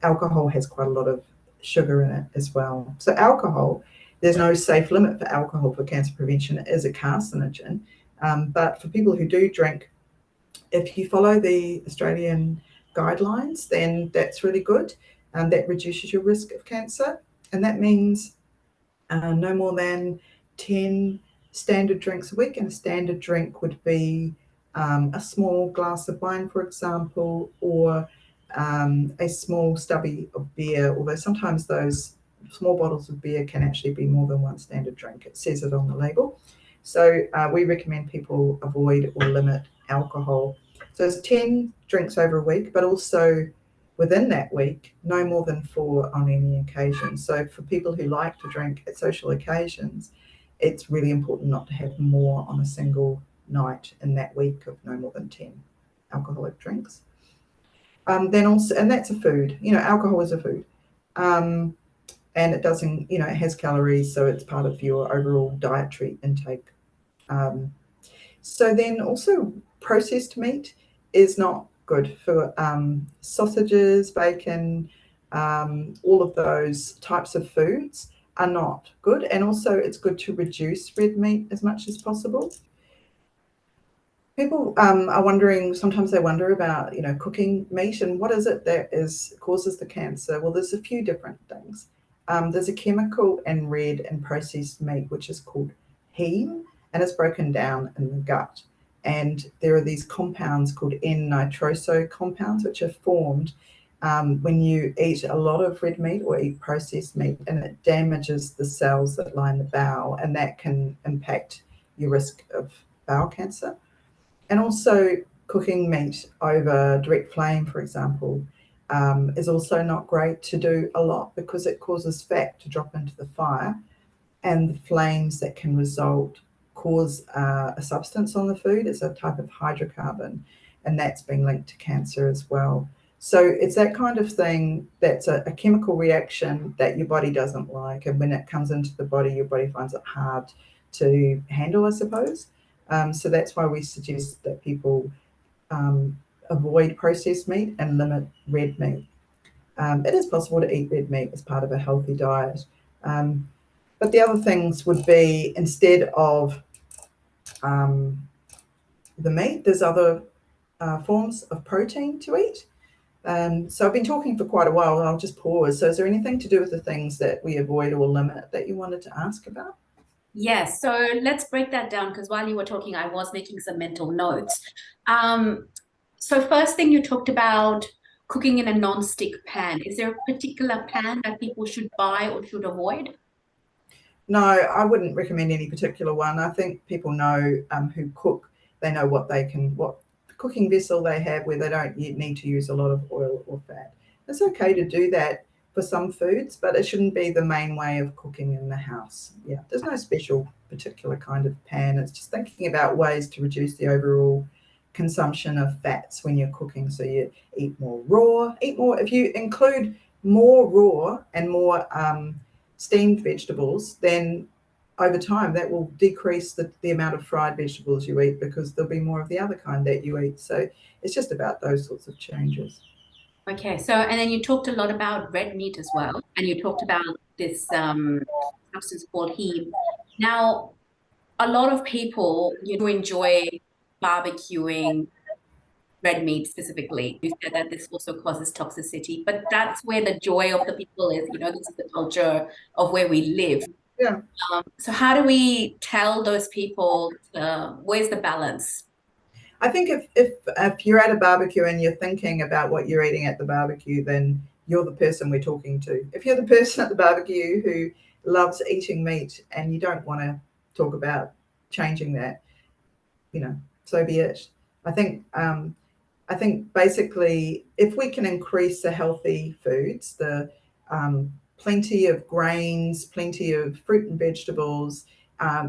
Alcohol has quite a lot of sugar in it as well. So alcohol, there's no safe limit for alcohol for cancer prevention. It is a carcinogen. But for people who do drink, if you follow the Australian guidelines, then that's really good. That reduces your risk of cancer. And that means no more than 10 standard drinks a week. And a standard drink would be a small glass of wine, for example, or a small stubby of beer, although sometimes those small bottles of beer can actually be more than one standard drink. It says it on the label. So we recommend people avoid or limit alcohol. So it's 10 drinks over a week, but also within that week, no more than 4 on any occasion. So for people who like to drink at social occasions, it's really important not to have more on a single night in that week of no more than 10 alcoholic drinks. Then also, and that's a food, alcohol is a food. And it doesn't, it has calories, so it's part of your overall dietary intake. So then also processed meat is not good for sausages, bacon, all of those types of foods are not good. And also it's good to reduce red meat as much as possible. People are wondering, sometimes they wonder about, cooking meat and what is it that causes the cancer? Well, there's a few different things. There's a chemical in red and processed meat, which is called Heim, and it's broken down in the gut. And there are these compounds called N-nitroso compounds, which are formed when you eat a lot of red meat or eat processed meat, and it damages the cells that line the bowel, and that can impact your risk of bowel cancer. And also cooking meat over direct flame, for example, is also not great to do a lot because it causes fat to drop into the fire, and the flames that can result cause a substance on the food. It's a type of hydrocarbon, and that's been linked to cancer as well. So it's that kind of thing that's a chemical reaction that your body doesn't like, and when it comes into the body, your body finds it hard to handle, I suppose. So that's why we suggest that people avoid processed meat and limit red meat. It is possible to eat red meat as part of a healthy diet. But the other things would be, instead of the meat, there's other forms of protein to eat. So I've been talking for quite a while, and I'll just pause. So is there anything to do with the things that we avoid or limit that you wanted to ask about? Yes, so let's break that down, because while you were talking, I was making some mental notes. So first thing, you talked about cooking in a non-stick pan. Is there a particular pan that people should buy or should avoid? No, I wouldn't recommend any particular one. I think people know who cook, they know what cooking vessel they have where they don't need to use a lot of oil or fat. It's okay to do that for some foods, but it shouldn't be the main way of cooking in the house. Yeah, there's no special particular kind of pan. It's just thinking about ways to reduce the overall consumption of fats when you're cooking. So you eat more raw, if you include more raw and more steamed vegetables, then over time that will decrease the amount of fried vegetables you eat, because there'll be more of the other kind that you eat. So it's just about those sorts of changes. Okay, so and then you talked a lot about red meat as well, and you talked about this substance called heme. Now, a lot of people, enjoy barbecuing red meat specifically. You said that this also causes toxicity, but that's where the joy of the people is. This is the culture of where we live. Yeah. So how do we tell those people where's the balance? I think if you're at a barbecue and you're thinking about what you're eating at the barbecue, then you're the person we're talking to. If you're the person at the barbecue who loves eating meat and you don't want to talk about changing that, so be it. I think I think basically if we can increase the healthy foods, the plenty of grains, plenty of fruit and vegetables,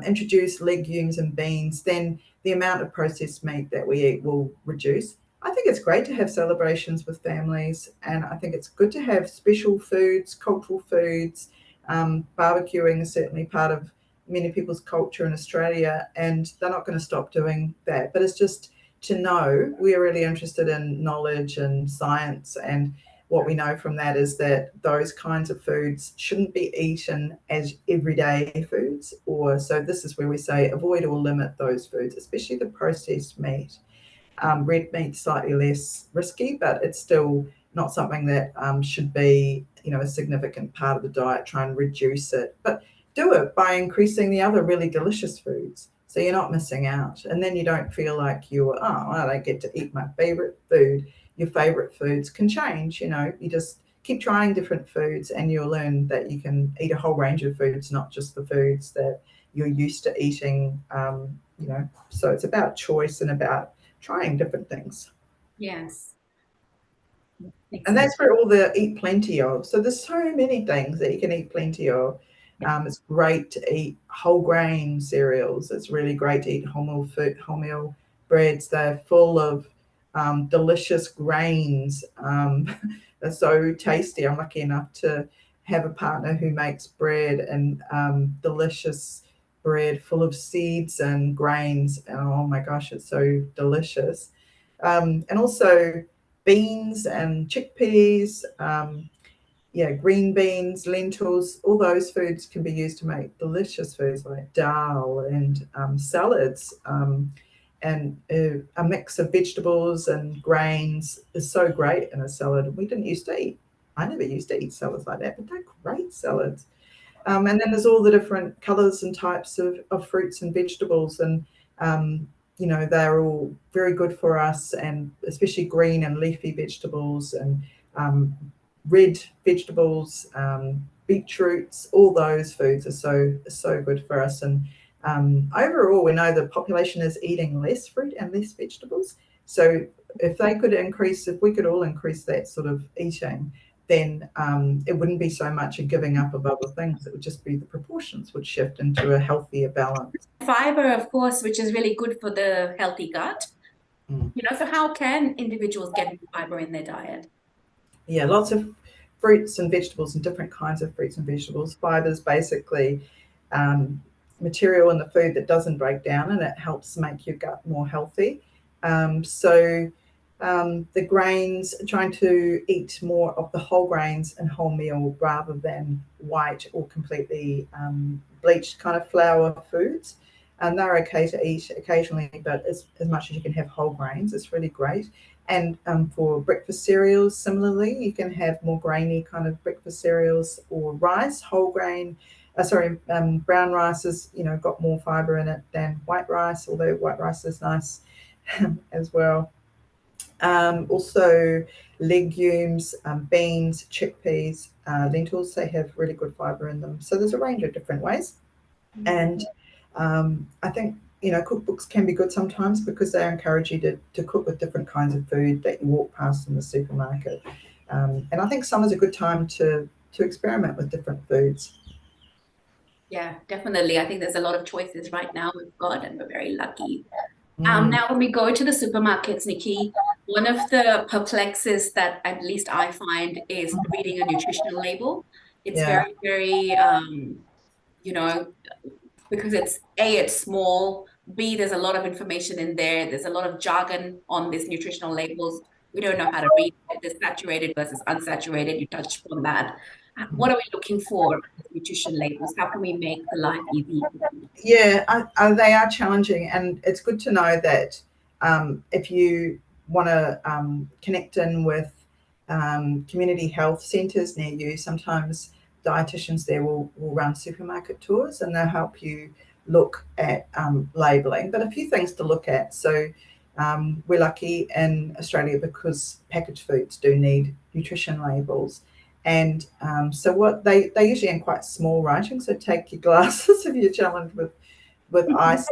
introduce legumes and beans, then the amount of processed meat that we eat will reduce. I think it's great to have celebrations with families, and I think it's good to have special foods, cultural foods. Barbecuing is certainly part of many people's culture in Australia, and they're not going to stop doing that. But it's just to know we're really interested in knowledge and science, and what we know from that is that those kinds of foods shouldn't be eaten as everyday foods, or so this is where we say avoid or limit those foods, especially the processed meat. Red meat's slightly less risky, but it's still not something that should be, a significant part of the diet. Try and reduce it, but do it by increasing the other really delicious foods, so you're not missing out. And then you don't feel like I don't get to eat my favorite food. Your favorite foods can change. You just keep trying different foods, and you'll learn that you can eat a whole range of foods, not just the foods that you're used to eating. So it's about choice and about trying different things. Yes. And that's where all the eat plenty of. So there's so many things that you can eat plenty of. It's great to eat whole grain cereals. It's really great to eat wholemeal breads. They're full of delicious grains. They're so tasty. I'm lucky enough to have a partner who makes bread, and delicious bread full of seeds and grains. Oh my gosh, it's so delicious. And also beans and chickpeas, green beans, lentils, all those foods can be used to make delicious foods like dal, and salads, and a mix of vegetables and grains is so great in a salad. We didn't used to eat, I never used to eat salads like that, but they're great salads. And then there's all the different colours and types of fruits and vegetables, and they're all very good for us, and especially green and leafy vegetables, and red vegetables, beetroots. All those foods are so good for us. And overall, we know the population is eating less fruit and less vegetables. So if we could all increase that sort of eating, then it wouldn't be so much a giving up of other things. It would just be the proportions would shift into a healthier balance. Fiber, of course, which is really good for the healthy gut. So how can individuals get fiber in their diet? Yeah, lots of fruits and vegetables, and different kinds of fruits and vegetables. Fiber is basically material in the food that doesn't break down, and it helps make your gut more healthy. The grains, trying to eat more of the whole grains and wholemeal rather than white or completely bleached kind of flour foods. And they're okay to eat occasionally, but as much as you can have whole grains, it's really great. And for breakfast cereals, similarly, you can have more grainy kind of breakfast cereals, or rice, whole grain. Brown rice has got more fibre in it than white rice, although white rice is nice as well. Also legumes, beans, chickpeas, lentils, they have really good fibre in them. So there's a range of different ways. And I think cookbooks can be good sometimes, because they encourage you to cook with different kinds of food that you walk past in the supermarket. And I think summer's a good time to experiment with different foods. Yeah, definitely. I think there's a lot of choices right now we've got, and we're very lucky. Now, when we go to the supermarkets, Nikki, one of the perplexes that at least I find is reading a nutritional label. It's Yeah. very, very, because it's small. B, there's a lot of information in there. There's a lot of jargon on these nutritional labels. We don't know how to read it. There's saturated versus unsaturated. You touched on that. What are we looking for with nutrition labels? How can we make the life easy? Yeah, they are challenging, and it's good to know that if you want to connect in with community health centres near you, sometimes dietitians there will run supermarket tours, and they'll help you look at labelling. But a few things to look at. So we're lucky in Australia because packaged foods do need nutrition labels. And so what they usually in quite small writing, so take your glasses if you're challenged with eyesight.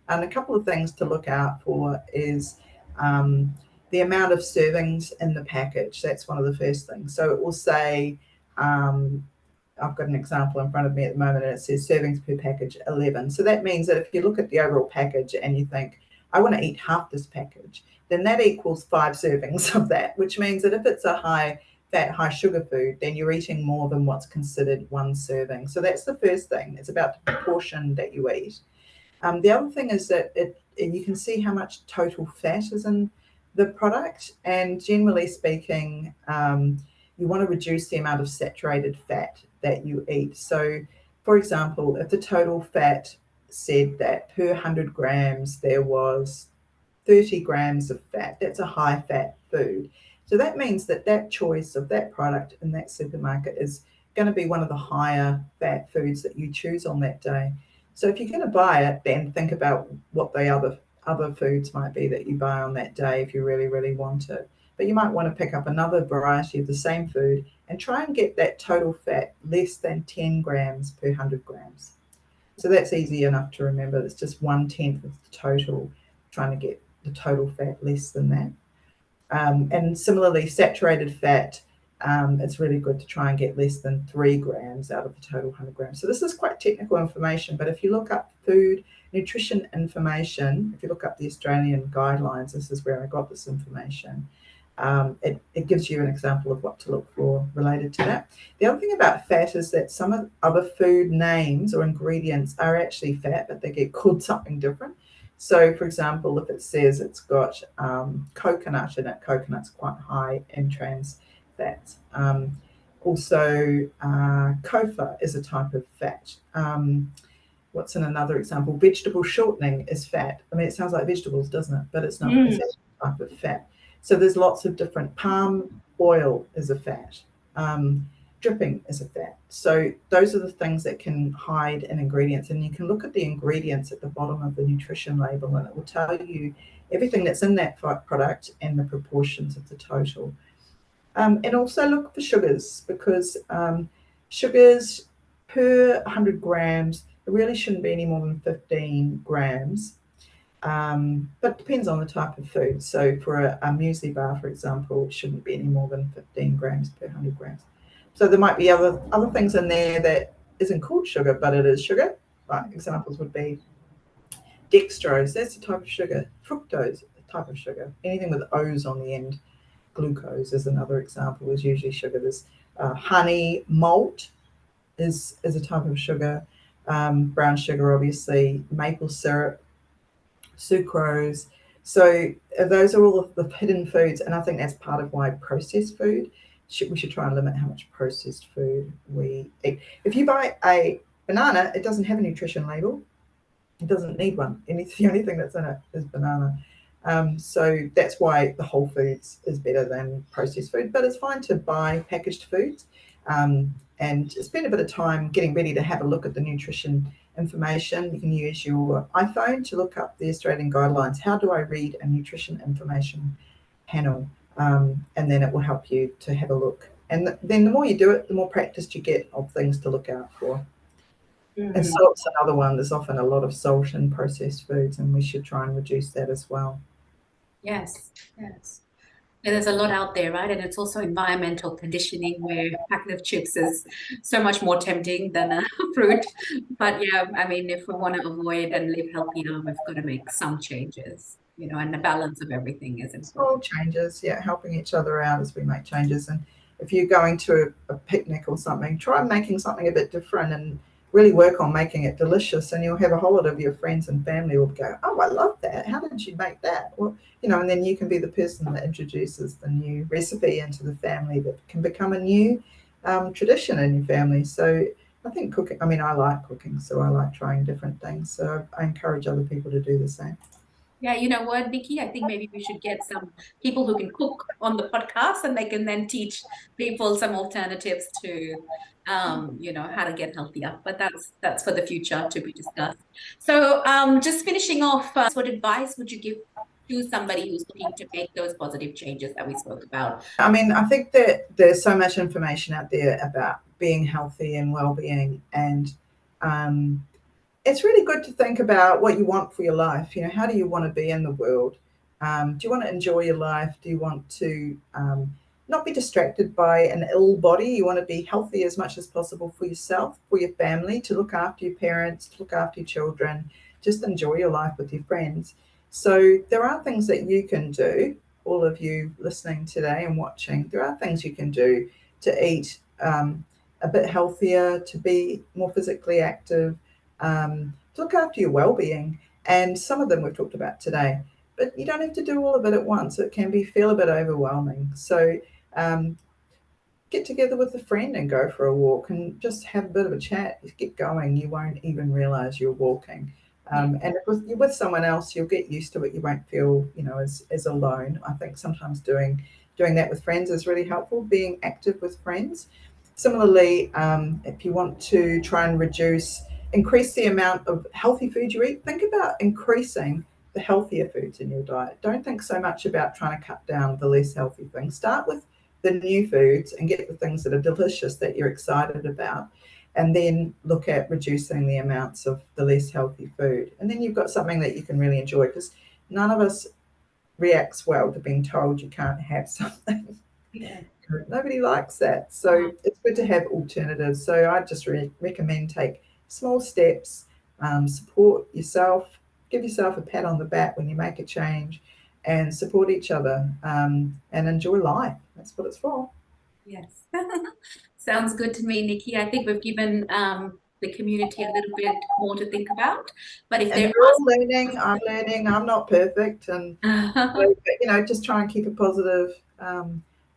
And a couple of things to look out for is the amount of servings in the package. That's one of the first things. So it will say, I've got an example in front of me at the moment, and it says servings per package 11. So that means that if you look at the overall package and you think, I want to eat half this package, then that equals 5 servings of that, which means that if it's a high fat, high sugar food, then you're eating more than what's considered 1 serving. So that's the first thing. It's about the proportion that you eat. The other thing is that you can see how much total fat is in the product, and generally speaking, you want to reduce the amount of saturated fat that you eat. So, for example, if the total fat said that per 100 grams there was 30 grams of fat, that's a high fat food. So that means that that choice of that product in that supermarket is going to be one of the higher fat foods that you choose on that day. So if you're going to buy it, then think about what the other foods might be that you buy on that day if you really, really want it. But you might want to pick up another variety of the same food and try and get that total fat less than 10 grams per 100 grams. So that's easy enough to remember. It's just 1/10 of the total, trying to get the total fat less than that. And similarly, saturated fat, it's really good to try and get less than 3 grams out of the total 100 grams. So this is quite technical information, but if you look up food nutrition information, if you look up the Australian guidelines, this is where I got this information. It gives you an example of what to look for related to that. The other thing about fat is that some of other food names or ingredients are actually fat, but they get called something different. So, for example, if it says it's got coconut in it, coconut's quite high in trans fats. Also, kofa is a type of fat. What's in another example? Vegetable shortening is fat. I mean, it sounds like vegetables, doesn't it? But it's not. It's actually a type of fat. So there's lots of different. Palm oil is a fat. Dripping is a fat. So those are the things that can hide in ingredients, and you can look at the ingredients at the bottom of the nutrition label, and it will tell you everything that's in that product and the proportions of the total. And also look for sugars, because sugars per 100 grams, it really shouldn't be any more than 15 grams. But it depends on the type of food. So for a muesli bar, for example, it shouldn't be any more than 15 grams per 100 grams. So there might be other things in there that isn't called sugar, but it is sugar. Like examples would be dextrose, that's a type of sugar. Fructose, a type of sugar. Anything with O's on the end. Glucose is another example, is usually sugar. There's honey, malt is a type of sugar. Brown sugar, obviously, maple syrup, sucrose. So those are all of the hidden foods, and I think that's part of why processed food, we should try and limit how much processed food we eat. If you buy a banana, it doesn't have a nutrition label. It doesn't need one. The only thing that's in it is banana. So that's why the whole foods is better than processed food, but it's fine to buy packaged foods and spend a bit of time getting ready to have a look at the nutrition information. You can use your iPhone to look up the Australian guidelines. How do I read a nutrition information panel? And then it will help you to have a look. And then the more you do it, the more practice you get of things to look out for. And salt's another one. There's often a lot of salt in processed foods, and we should try and reduce that as well. Yes, yes. Yeah, there's a lot out there, right? And it's also environmental conditioning, where a packet of chips is so much more tempting than a fruit. But yeah, I mean, if we want to avoid and live healthier, we've got to make some changes, and the balance of everything is important. Small changes, yeah, helping each other out as we make changes. And if you're going to a picnic or something, try making something a bit different and really work on making it delicious, and you'll have a whole lot of your friends and family will go, oh, I love that. How did you make that? Well, and then you can be the person that introduces the new recipe into the family that can become a new tradition in your family. So I think I like cooking, so I like trying different things. So I encourage other people to do the same. Yeah, you know what, Nikki? I think maybe we should get some people who can cook on the podcast, and they can then teach people some alternatives to, how to get healthier. But that's for the future to be discussed. So, just finishing off, what advice would you give to somebody who's looking to make those positive changes that we spoke about? I mean, I think that there's so much information out there about being healthy and well-being, and um, it's really good to think about what you want for your life. You know, how do you want to be in the world? Do you want to enjoy your life? Do you want to not be distracted by an ill body? You want to be healthy as much as possible for yourself, for your family, to look after your parents, to look after your children, just enjoy your life with your friends. So there are things that you can do, all of you listening today and watching, there are things you can do to eat a bit healthier, to be more physically active, to look after your well-being, and some of them we've talked about today, but you don't have to do all of it at once. It can feel a bit overwhelming. So get together with a friend and go for a walk and just have a bit of a chat. Get going. You won't even realize you're walking. And if you're with someone else, you'll get used to it. You won't feel, as alone. I think sometimes doing that with friends is really helpful, being active with friends. Similarly, if you want to try and increase the amount of healthy food you eat, think about increasing the healthier foods in your diet. Don't think so much about trying to cut down the less healthy things. Start with the new foods and get the things that are delicious that you're excited about, and then look at reducing the amounts of the less healthy food. And then you've got something that you can really enjoy, because none of us reacts well to being told you can't have something. Yeah. Nobody likes that. So it's good to have alternatives. So I just recommend take small steps, support yourself, give yourself a pat on the back when you make a change, and support each other, and enjoy life. That's what it's for. Yes. Sounds good to me, Nikki. I think we've given the community a little bit more to think about. But if And there we're all learning. I'm learning. I'm not perfect, and are just try and keep a positive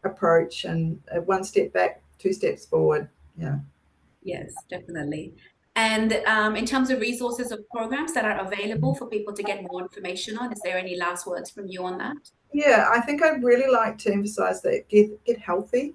approach, and one step back, two steps forward. Yeah. Yes, definitely. And in terms of resources or programs that are available for people to get more information on, is there any last words from you on that? Yeah, I think I'd really like to emphasise that get healthy.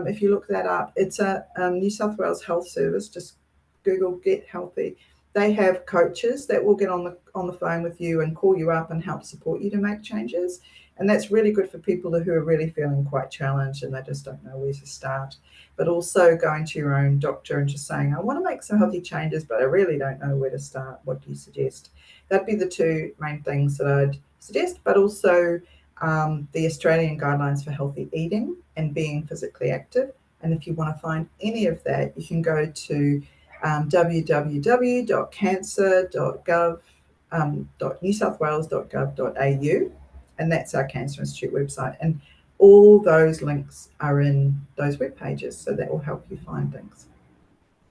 If you look that up, it's a New South Wales Health Service. Just Google Get Healthy. They have coaches that will get on the phone with you and call you up and help support you to make changes. And that's really good for people who are really feeling quite challenged and they just don't know where to start. But also going to your own doctor and just saying, I want to make some healthy changes, but I really don't know where to start. What do you suggest? That'd be the two main things that I'd suggest, but also the Australian Guidelines for Healthy Eating and being physically active. And if you want to find any of that, you can go to www.cancer.newsouthwales.gov.au, and that's our Cancer Institute website. And all those links are in those web pages, so that will help you find things.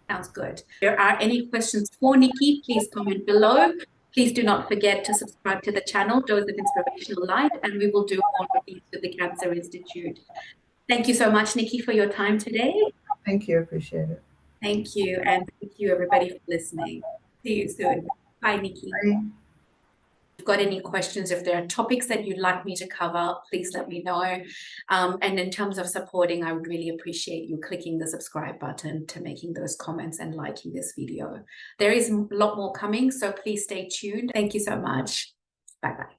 Sounds good. If there are any questions for Nikki, please comment below. Please do not forget to subscribe to the channel, Dose of Inspirational Light, and we will do more of these with the Cancer Institute. Thank you so much, Nikki, for your time today. Thank you. Appreciate it. Thank you. And thank you, everybody, for listening. See you soon. Bye, Nikki. Bye. If you've got any questions, if there are topics that you'd like me to cover, please let me know. And in terms of supporting, I would really appreciate you clicking the subscribe button, to making those comments and liking this video. There is a lot more coming, so please stay tuned. Thank you so much. Bye-bye.